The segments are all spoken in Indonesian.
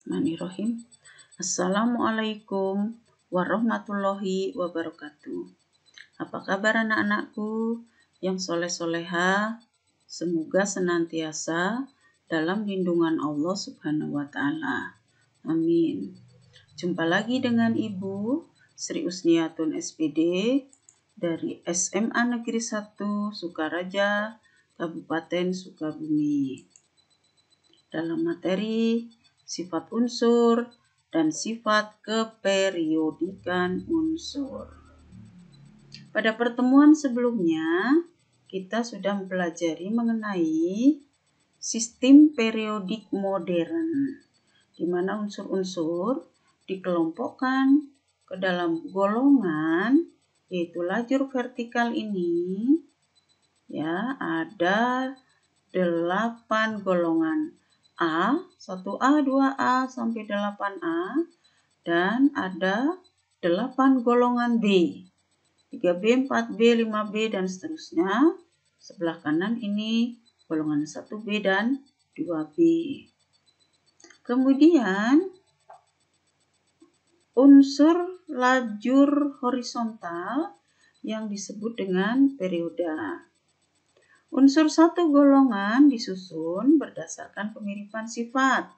Bismillahirrahmanirrahim. Assalamualaikum warahmatullahi wabarakatuh. Apa kabar anak-anakku yang soleh-soleha? Semoga senantiasa dalam lindungan Allah Subhanahu wa Ta'ala. Amin. Jumpa lagi dengan Ibu Sri Usniatun SPD dari SMA Negeri 1 Sukaraja, Kabupaten Sukabumi. Dalam materi sifat unsur dan sifat keperiodikan unsur. Pada pertemuan sebelumnya, kita sudah mempelajari mengenai sistem periodik modern, di mana unsur-unsur dikelompokkan ke dalam golongan, yaitu lajur vertikal ini, ya, ada 8 golongan. A, 1A, 2A, sampai 8A, dan ada 8 golongan B, 3B, 4B, 5B, dan seterusnya. Sebelah kanan ini golongan 1B dan 2B. Kemudian, unsur lajur horizontal yang disebut dengan perioda. Unsur satu golongan disusun berdasarkan kemiripan sifat.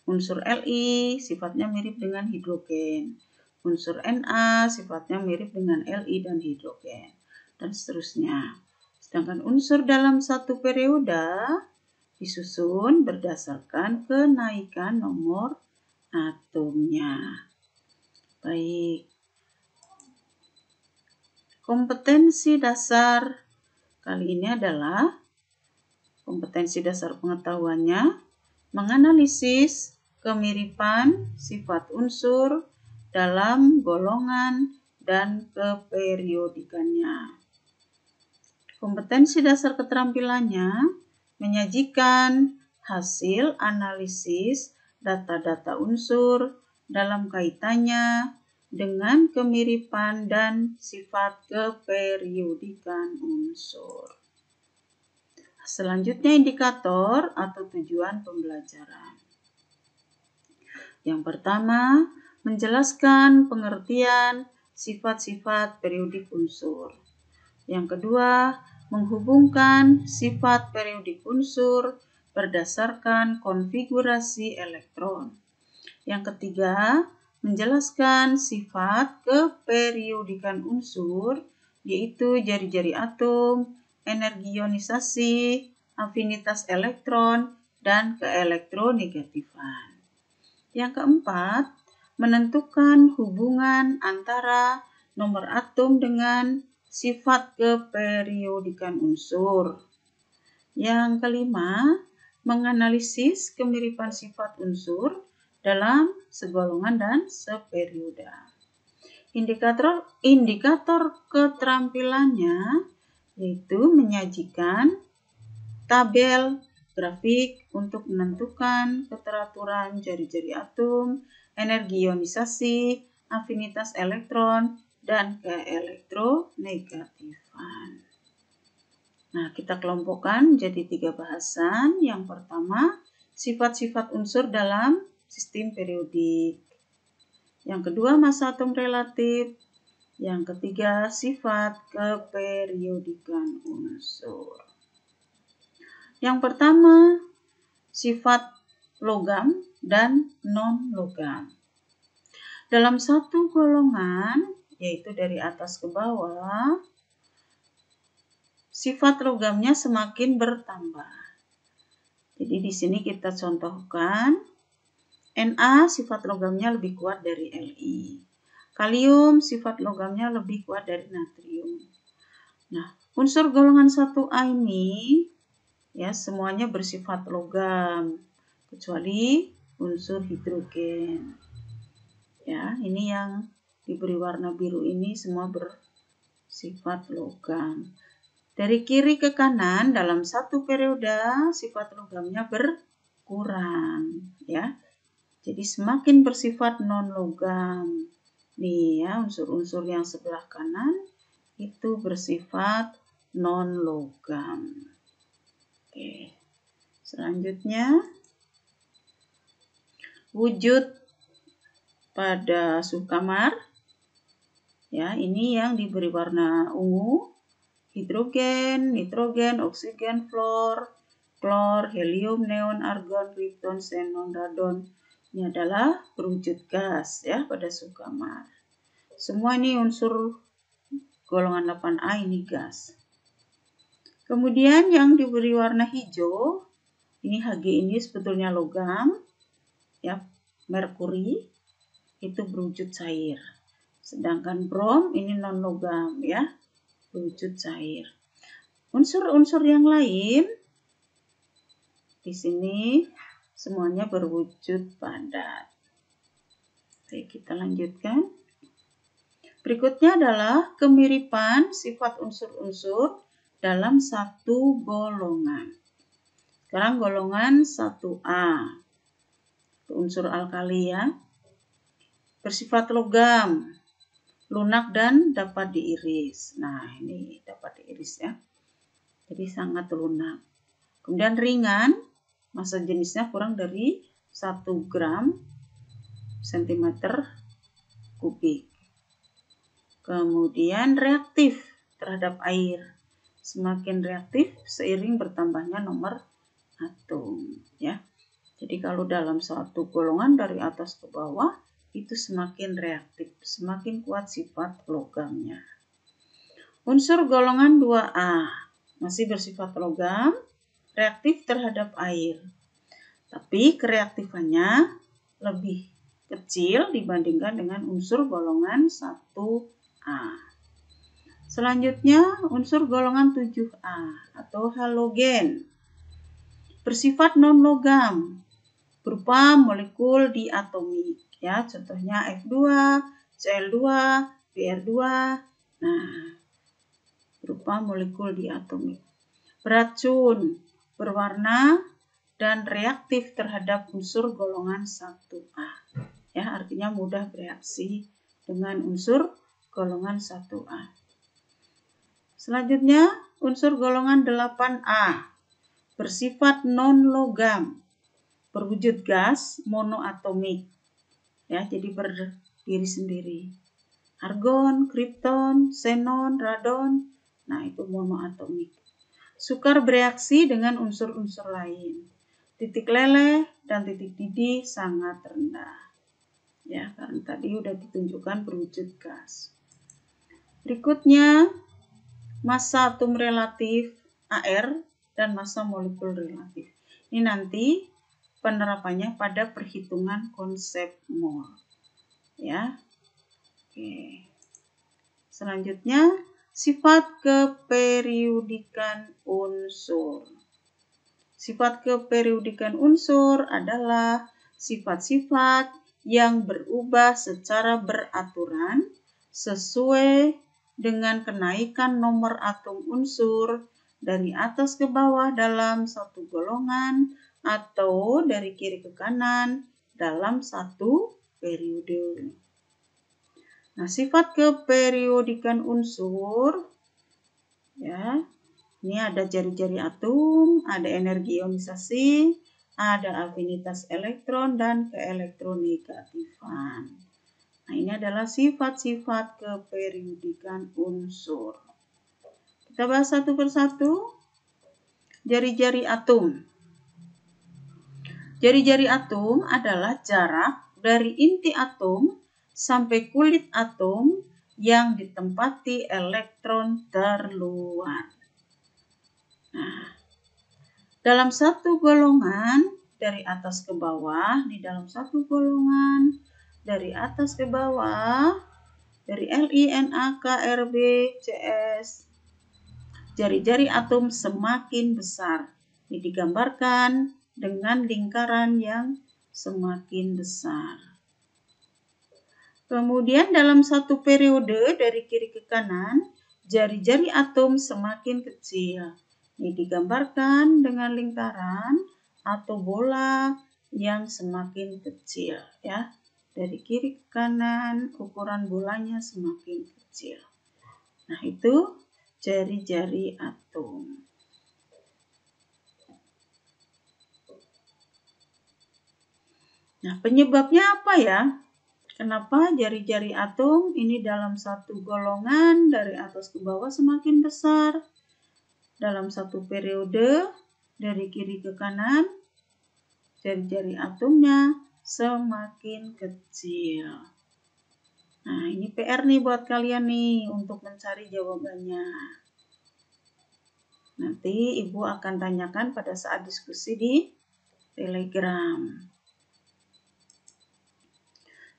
Unsur Li sifatnya mirip dengan hidrogen. Unsur Na sifatnya mirip dengan Li dan hidrogen. Dan seterusnya. Sedangkan unsur dalam satu perioda disusun berdasarkan kenaikan nomor atomnya. Baik. Kompetensi dasar kali ini adalah kompetensi dasar pengetahuannya menganalisis kemiripan sifat unsur dalam golongan dan keperiodikannya. Kompetensi dasar keterampilannya menyajikan hasil analisis data-data unsur dalam kaitannya dengan kemiripan dan sifat keperiodikan unsur. Selanjutnya indikator atau tujuan pembelajaran. Yang pertama, menjelaskan pengertian sifat-sifat periodik unsur. Yang kedua, menghubungkan sifat periodik unsur berdasarkan konfigurasi elektron. Yang ketiga, menjelaskan sifat keperiodikan unsur, yaitu jari-jari atom, energi ionisasi, afinitas elektron, dan keelektronegatifan. Yang keempat, menentukan hubungan antara nomor atom dengan sifat keperiodikan unsur. Yang kelima, menganalisis kemiripan sifat unsur dalam segolongan dan seperioda. Indikator keterampilannya yaitu menyajikan tabel grafik untuk menentukan keteraturan jari-jari atom, energi ionisasi, afinitas elektron, dan keelektronegatifan. Nah, kita kelompokkan jadi 3 bahasan. Yang pertama, sifat-sifat unsur dalam sistem periodik. Yang kedua, massa atom relatif. Yang ketiga, sifat keperiodikan unsur. Yang pertama, sifat logam dan non-logam. Dalam satu golongan, yaitu dari atas ke bawah, sifat logamnya semakin bertambah. Jadi di sini kita contohkan, Na sifat logamnya lebih kuat dari Li. Kalium sifat logamnya lebih kuat dari natrium. Nah, unsur golongan 1A ini ya semuanya bersifat logam kecuali unsur hidrogen. Ya, ini yang diberi warna biru ini semua bersifat logam. Dari kiri ke kanan dalam satu perioda sifat logamnya berkurang, ya. Jadi semakin bersifat non-logam. Nih ya, unsur-unsur yang sebelah kanan itu bersifat non-logam. Oke. Selanjutnya, wujud pada suhu kamar. Ya, ini yang diberi warna ungu. Hidrogen, nitrogen, oksigen, fluor, klor, helium, neon, argon, krypton, xenon, radon. Ini adalah berwujud gas ya pada suhu kamar. Semua ini unsur golongan 8A ini gas. Kemudian yang diberi warna hijau, ini Hg ini sebetulnya logam, ya, merkuri itu berwujud cair. Sedangkan brom ini non logam ya, berwujud cair. Unsur-unsur yang lain di sini semuanya berwujud padat. Oke, kita lanjutkan. Berikutnya adalah kemiripan sifat unsur-unsur dalam satu golongan. Sekarang golongan 1A. Unsur alkali ya. Bersifat logam, lunak dan dapat diiris. Nah, ini dapat diiris ya. Jadi sangat lunak. Kemudian ringan, massa jenisnya kurang dari 1 gram cm kubik. Kemudian reaktif terhadap air. Semakin reaktif seiring bertambahnya nomor atom ya. Jadi kalau dalam suatu golongan dari atas ke bawah itu semakin reaktif, semakin kuat sifat logamnya. Unsur golongan 2A masih bersifat logam, reaktif terhadap air. Tapi kereaktifannya lebih kecil dibandingkan dengan unsur golongan 1A. Selanjutnya unsur golongan 7A atau halogen. Bersifat non-logam, berupa molekul diatomik. Ya, contohnya F2, Cl2, Br2. Nah, berupa molekul diatomik. Beracun, berwarna, dan reaktif terhadap unsur golongan 1A. Ya, artinya mudah bereaksi dengan unsur golongan 1A. Selanjutnya, unsur golongan 8A. Bersifat non-logam, berwujud gas monoatomik. Ya, jadi berdiri sendiri. Argon, krypton, xenon, radon. Nah, itu monoatomik. Sukar bereaksi dengan unsur-unsur lain. Titik leleh dan titik didih sangat rendah. Ya, karena tadi udah ditunjukkan berwujud gas. Berikutnya, massa atom relatif AR dan massa molekul relatif. Ini nanti penerapannya pada perhitungan konsep mol. Ya. Oke. Selanjutnya, sifat keperiodikan unsur. Sifat keperiodikan unsur adalah sifat-sifat yang berubah secara beraturan sesuai dengan kenaikan nomor atom unsur dari atas ke bawah dalam satu golongan atau dari kiri ke kanan dalam satu periode. Nah, sifat keperiodikan unsur ya, ini ada jari-jari atom, ada energi ionisasi, ada afinitas elektron dan keelektronegativan. Nah, ini adalah sifat-sifat keperiodikan unsur. Kita bahas satu persatu. Jari-jari atom. Jari-jari atom adalah jarak dari inti atom sampai kulit atom yang ditempati elektron terluar. Nah, dalam satu golongan dari atas ke bawah, di dalam satu golongan dari atas ke bawah, dari Li, Na, K, Rb, Cs, jari-jari atom semakin besar. Ini digambarkan dengan lingkaran yang semakin besar. Kemudian dalam satu periode dari kiri ke kanan, jari-jari atom semakin kecil. Ini digambarkan dengan lingkaran atau bola yang semakin kecil ya. Dari kiri ke kanan, ukuran bolanya semakin kecil. Nah, itu jari-jari atom. Nah, penyebabnya apa ya? Kenapa jari-jari atom ini dalam satu golongan dari atas ke bawah semakin besar? Dalam satu periode dari kiri ke kanan, jari-jari atomnya semakin kecil. Nah, ini PR nih buat kalian nih untuk mencari jawabannya. Nanti Ibu akan tanyakan pada saat diskusi di Telegram.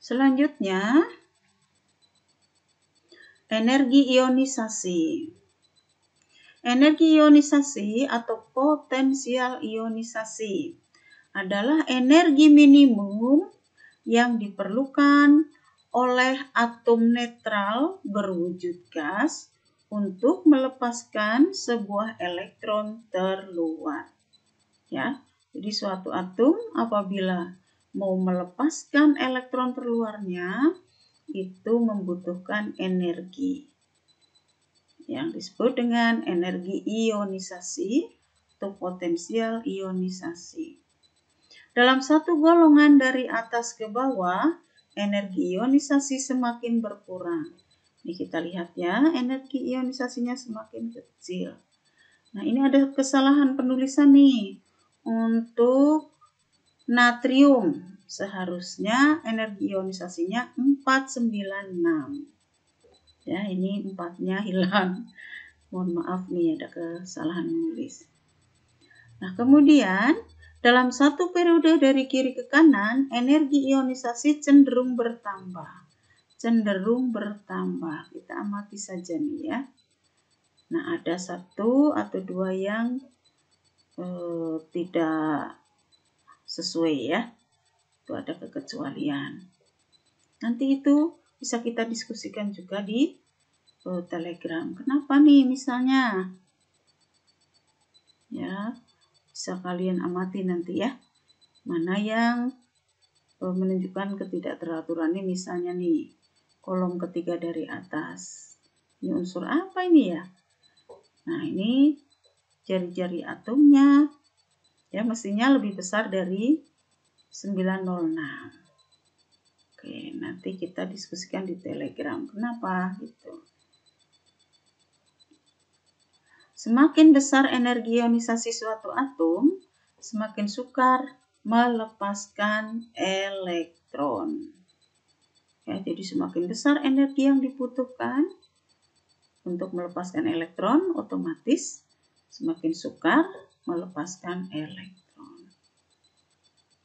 Selanjutnya, energi ionisasi. Energi ionisasi atau potensial ionisasi adalah energi minimum yang diperlukan oleh atom netral berwujud gas untuk melepaskan sebuah elektron terluar. Ya, jadi suatu atom apabila mau melepaskan elektron terluarnya itu membutuhkan energi yang disebut dengan energi ionisasi atau potensial ionisasi. Dalam satu golongan dari atas ke bawah, energi ionisasi semakin berkurang. Ini kita lihat ya, energi ionisasinya semakin kecil. Nah, ini ada kesalahan penulisan nih. Untuk natrium, seharusnya energi ionisasinya 496. Ya, ini 4-nya hilang. Mohon maaf nih, ada kesalahan menulis. Nah, kemudian dalam satu periode dari kiri ke kanan, energi ionisasi cenderung bertambah. Cenderung bertambah. Kita amati saja nih ya. Nah, ada satu atau dua yang tidak sesuai ya. Itu ada kekecualian. Nanti itu bisa kita diskusikan juga di Telegram. Kenapa nih misalnya? Ya, bisa kalian amati nanti ya. Mana yang menunjukkan ketidakteraturan ini, misalnya nih, kolom ketiga dari atas. Ini unsur apa ini ya? Nah, ini jari-jari atomnya ya mestinya lebih besar dari 906. Oke, nanti kita diskusikan di Telegram. Kenapa gitu? Semakin besar energi ionisasi suatu atom, semakin sukar melepaskan elektron. Ya, jadi semakin besar energi yang dibutuhkan untuk melepaskan elektron, otomatis semakin sukar melepaskan elektron.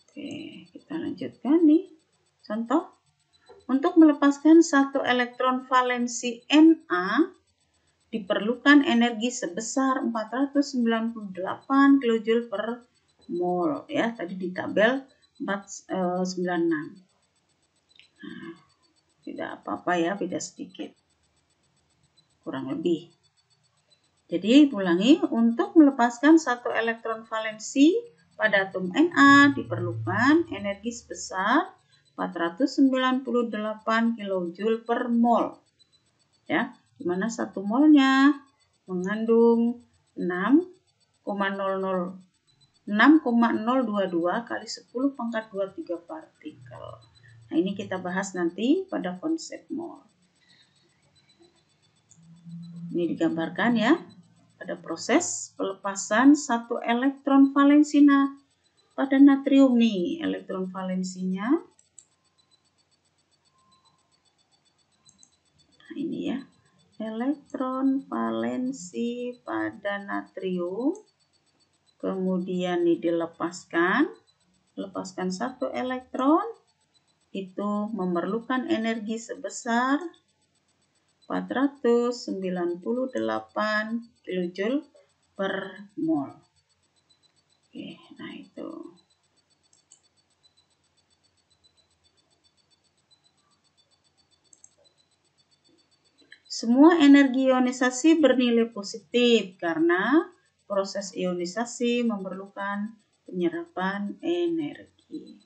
Oke, kita lanjutkan nih. Contoh, untuk melepaskan satu elektron valensi Na diperlukan energi sebesar 498 kJ per mol ya, tadi di tabel 496. Nah, tidak apa-apa ya, beda sedikit. Kurang lebih. Jadi ulangi, untuk melepaskan satu elektron valensi pada atom Na diperlukan energi sebesar 498 kJ per mol. Ya, di mana 1 molnya mengandung 6,022 kali 10 pangkat 23 partikel. Nah, ini kita bahas nanti pada konsep mol. Ini digambarkan ya. Pada proses pelepasan satu elektron valensi pada natrium nih, elektron valensinya. Nah, ini ya. Elektron valensi pada natrium. Kemudian nih dilepaskan. Lepaskan satu elektron itu memerlukan energi sebesar 498 kJ per mol. Oke, nah itu. Semua energi ionisasi bernilai positif karena proses ionisasi memerlukan penyerapan energi.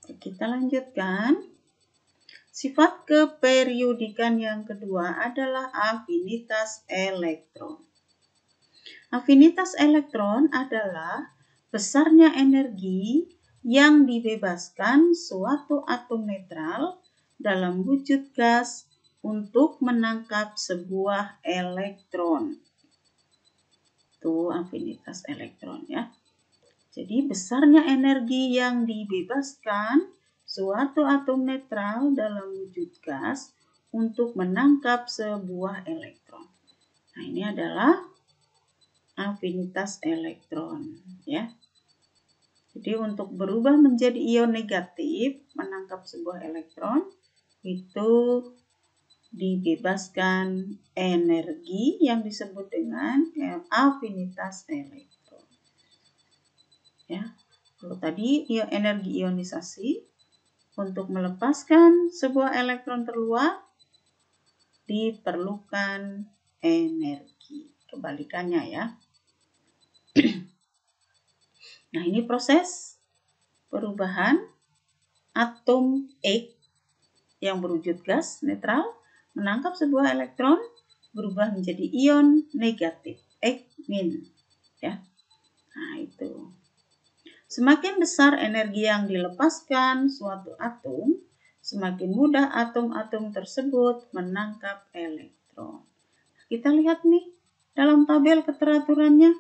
Oke, kita lanjutkan. Sifat keperiodikan yang kedua adalah afinitas elektron. Afinitas elektron adalah besarnya energi yang dibebaskan suatu atom netral dalam wujud gas untuk menangkap sebuah elektron. Itu afinitas elektron ya. Jadi besarnya energi yang dibebaskan suatu atom netral dalam wujud gas untuk menangkap sebuah elektron. Nah, ini adalah afinitas elektron ya. Jadi untuk berubah menjadi ion negatif menangkap sebuah elektron itu dibebaskan energi yang disebut dengan afinitas elektron. Ya. Kalau tadi energi ionisasi, untuk melepaskan sebuah elektron terluar diperlukan energi. Kebalikannya ya. Nah, ini proses perubahan atom X yang berwujud gas netral menangkap sebuah elektron berubah menjadi ion negatif, X-, ya. Nah, itu. Semakin besar energi yang dilepaskan suatu atom, semakin mudah atom-atom tersebut menangkap elektron. Kita lihat nih dalam tabel keteraturannya.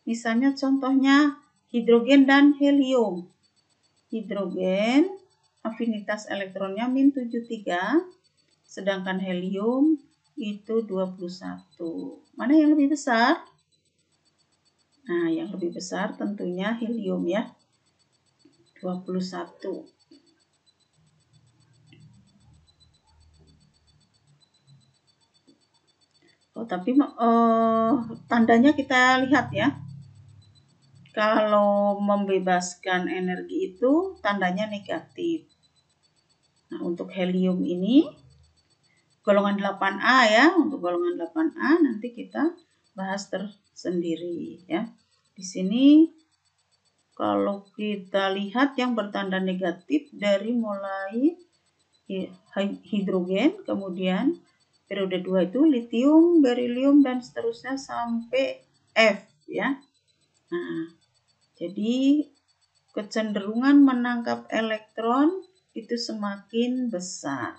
Misalnya contohnya hidrogen dan helium. Hidrogen afinitas elektronnya -73, sedangkan helium itu 21. Mana yang lebih besar? Nah, yang lebih besar tentunya helium ya, 21. Oh, tapi tandanya kita lihat ya. Kalau membebaskan energi itu tandanya negatif. Nah, untuk helium ini golongan 8A ya. Untuk golongan 8A nanti kita bahas tersendiri ya. Di sini kalau kita lihat yang bertanda negatif dari mulai hidrogen, kemudian periode 2 itu litium, berilium, dan seterusnya sampai F ya. Nah, jadi kecenderungan menangkap elektron itu semakin besar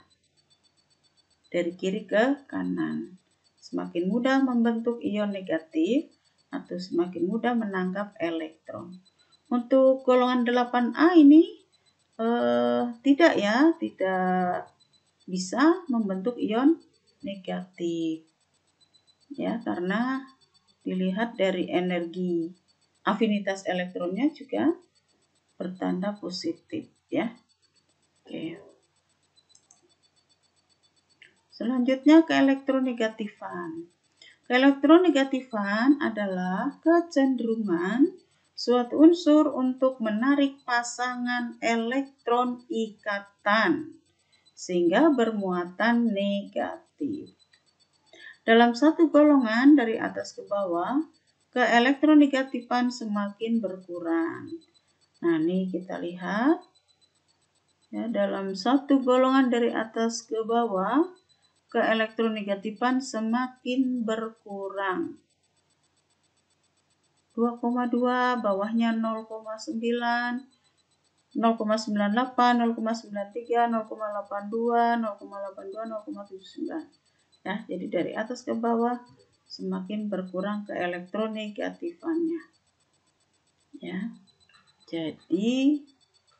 dari kiri ke kanan. Semakin mudah membentuk ion negatif atau semakin mudah menangkap elektron. Untuk golongan 8A ini tidak ya, tidak bisa membentuk ion negatif. Ya, karena dilihat dari energi afinitas elektronnya juga bertanda positif ya. Oke. Selanjutnya keelektronegatifan. Keelektronegatifan adalah kecenderungan suatu unsur untuk menarik pasangan elektron ikatan sehingga bermuatan negatif. Dalam satu golongan dari atas ke bawah, keelektronegatifan semakin berkurang. Nah, ini kita lihat ya, dalam satu golongan dari atas ke bawah, keelektronegatifan semakin berkurang. 2,2, bawahnya 0,9, 0,98, 0,93, 0,82, 0,82, 0,79. Ya, jadi dari atas ke bawah semakin berkurang keelektronegatifannya. Ya. Jadi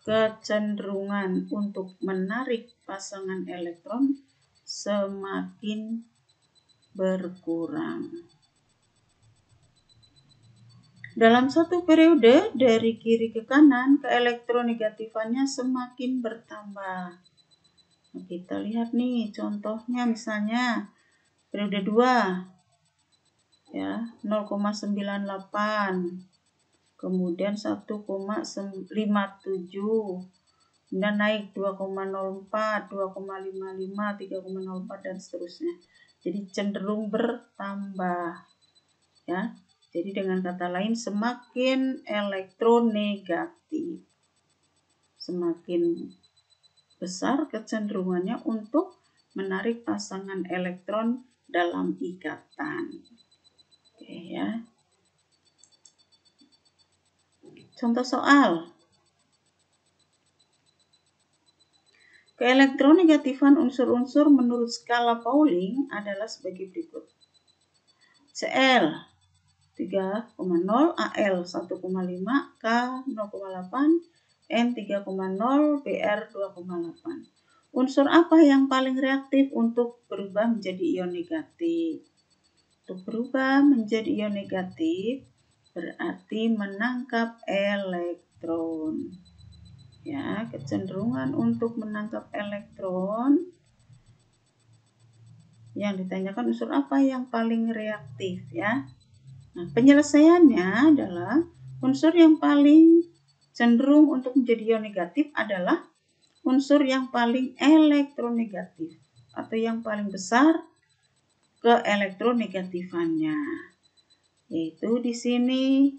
kecenderungan untuk menarik pasangan elektron semakin berkurang. Dalam satu periode dari kiri ke kanan, keelektronegatifannya semakin bertambah. Nah, kita lihat nih contohnya, misalnya periode 2 ya, 0,98, kemudian 1,57, kemudian naik 2,04, 2,55, 3,04 dan seterusnya. Jadi cenderung bertambah ya. Jadi dengan kata lain semakin elektronegatif, semakin besar kecenderungannya untuk menarik pasangan elektron dalam ikatan. Oke ya. Contoh soal. Keelektronegatifan unsur-unsur menurut skala Pauling adalah sebagai berikut. Cl 3,0, Al 1,5, K 0,8, N 3,0, Br 2,8. Unsur apa yang paling reaktif untuk berubah menjadi ion negatif? Untuk berubah menjadi ion negatif berarti menangkap elektron. Ya, kecenderungan untuk menangkap elektron. Yang ditanyakan unsur apa yang paling reaktif ya. Nah, penyelesaiannya adalah unsur yang paling cenderung untuk menjadi ion negatif adalah unsur yang paling elektronegatif atau yang paling besar keelektronegatifannya. Yaitu di sini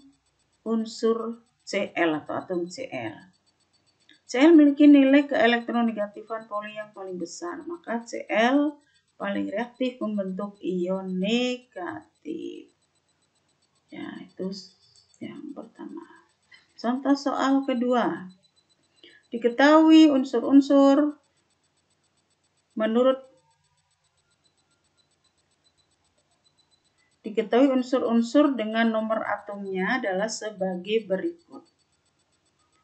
unsur Cl atau atom Cl. Cl memiliki nilai keelektronegatifan Pauling yang paling besar, maka Cl paling reaktif membentuk ion negatif. Ya, itu yang pertama. Contoh soal kedua. Diketahui unsur-unsur dengan nomor atomnya adalah sebagai berikut.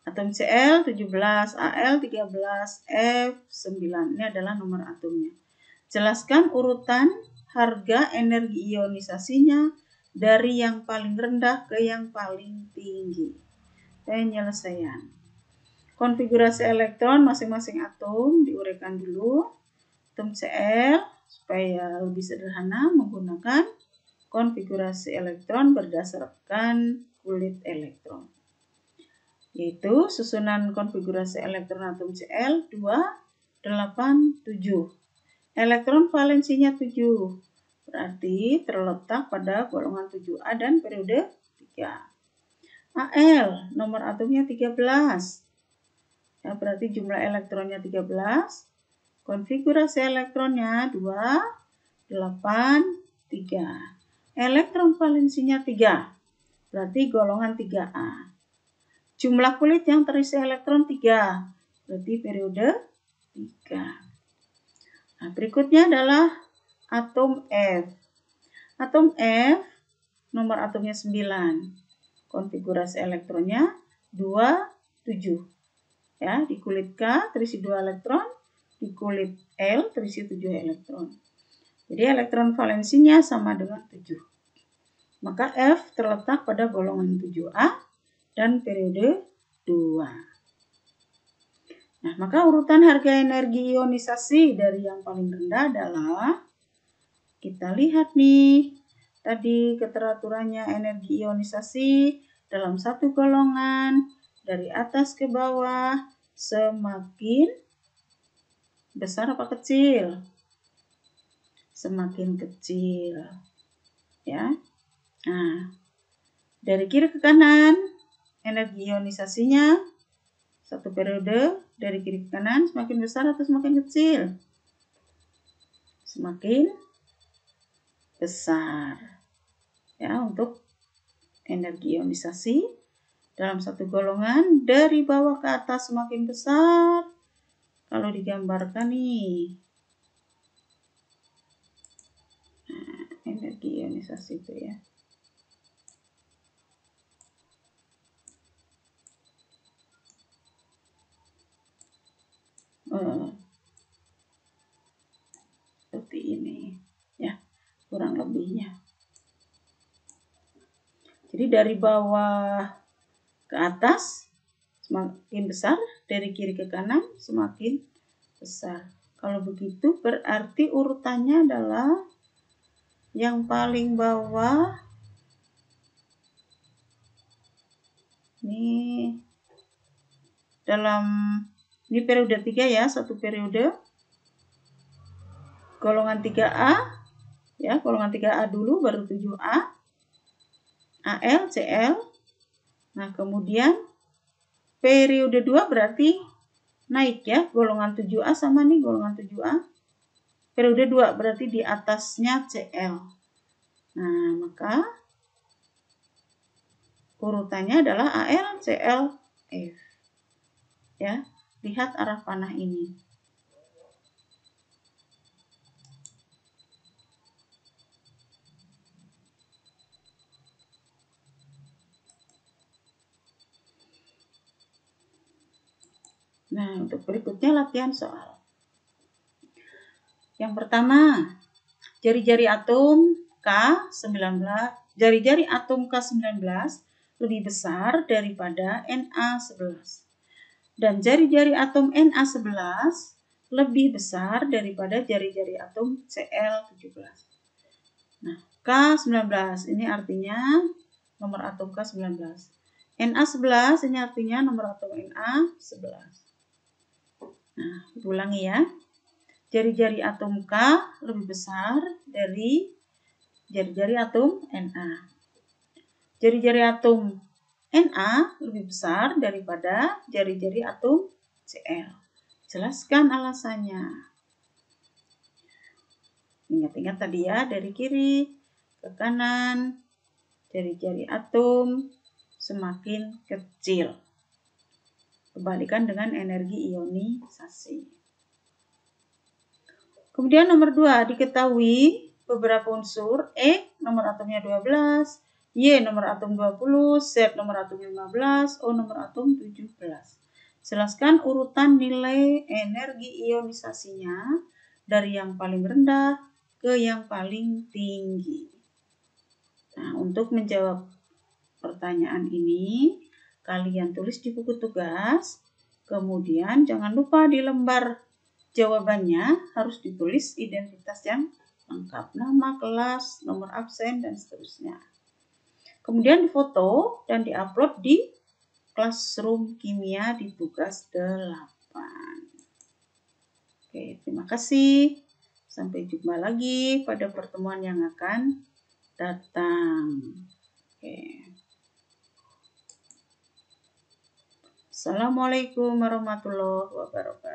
Atom Cl 17, Al 13, F9. Ini adalah nomor atomnya. Jelaskan urutan harga energi ionisasinya dari yang paling rendah ke yang paling tinggi. Penyelesaian. Konfigurasi elektron masing-masing atom diuraikan dulu. Atom Cl supaya lebih sederhana menggunakan konfigurasi elektron berdasarkan kulit elektron. Yaitu susunan konfigurasi elektron atom Cl 2, 8, 7. Elektron valensinya 7, berarti terletak pada golongan 7A dan periode 3. Al, nomor atomnya 13, ya, berarti jumlah elektronnya 13. Konfigurasi elektronnya 2, 8, 3. Elektron valensinya 3, berarti golongan 3A. Jumlah kulit yang terisi elektron 3, berarti periode 3. Nah, berikutnya adalah atom F. Atom F, nomor atomnya 9. Konfigurasi elektronnya 2, 7. Ya, di kulit K terisi 2 elektron, di kulit L terisi 7 elektron. Jadi elektron valensinya sama dengan 7. Maka F terletak pada golongan 7A dan periode 2. Nah, maka urutan harga energi ionisasi dari yang paling rendah adalah, kita lihat nih, tadi keteraturannya energi ionisasi dalam satu golongan dari atas ke bawah semakin besar apa kecil? Semakin kecil. Ya. Nah, dari kiri ke kanan energi ionisasinya satu periode dari kiri ke kanan semakin besar atau semakin kecil? Semakin besar. Ya, untuk energi ionisasi dalam satu golongan dari bawah ke atas semakin besar. Kalau digambarkan nih, nah, energi ionisasi itu ya. Seperti ini ya, kurang lebihnya. Jadi dari bawah ke atas semakin besar, dari kiri ke kanan semakin besar. Kalau begitu berarti urutannya adalah yang paling bawah ini ini periode 3 ya, satu periode golongan 3A ya, golongan 3A dulu baru 7A, Al, Cl. Nah, kemudian periode 2 berarti naik ya, golongan 7A sama nih golongan 7A. Periode 2 berarti di atasnya Cl. Nah, maka urutannya adalah Al, Cl, F. Ya, lihat arah panah ini. Nah, untuk berikutnya latihan soal. Yang pertama, jari-jari atom K19, jari-jari atom K19 lebih besar daripada Na11. Dan jari-jari atom Na11 lebih besar daripada jari-jari atom Cl17. Nah, K19 ini artinya nomor atom K19. Na11 ini artinya nomor atom Na11. Nah, ulangi ya. Jari-jari atom K lebih besar dari jari-jari atom Na. Jari-jari atom Na lebih besar daripada jari-jari atom Cl. Jelaskan alasannya. Ingat-ingat tadi ya, dari kiri ke kanan, jari-jari atom semakin kecil. Kebalikan dengan energi ionisasi. Kemudian nomor 2, diketahui beberapa unsur E nomor atomnya 12, Y nomor atom 20, Z nomor atom 15, O nomor atom 17. Jelaskan urutan nilai energi ionisasinya dari yang paling rendah ke yang paling tinggi. Nah, untuk menjawab pertanyaan ini, kalian tulis di buku tugas, kemudian jangan lupa di lembar jawabannya harus ditulis identitas yang lengkap, nama, kelas, nomor absen, dan seterusnya. Kemudian difoto dan diupload di Classroom Kimia di tugas 8. Oke, terima kasih. Sampai jumpa lagi pada pertemuan yang akan datang. Oke. Assalamualaikum warahmatullahi wabarakatuh.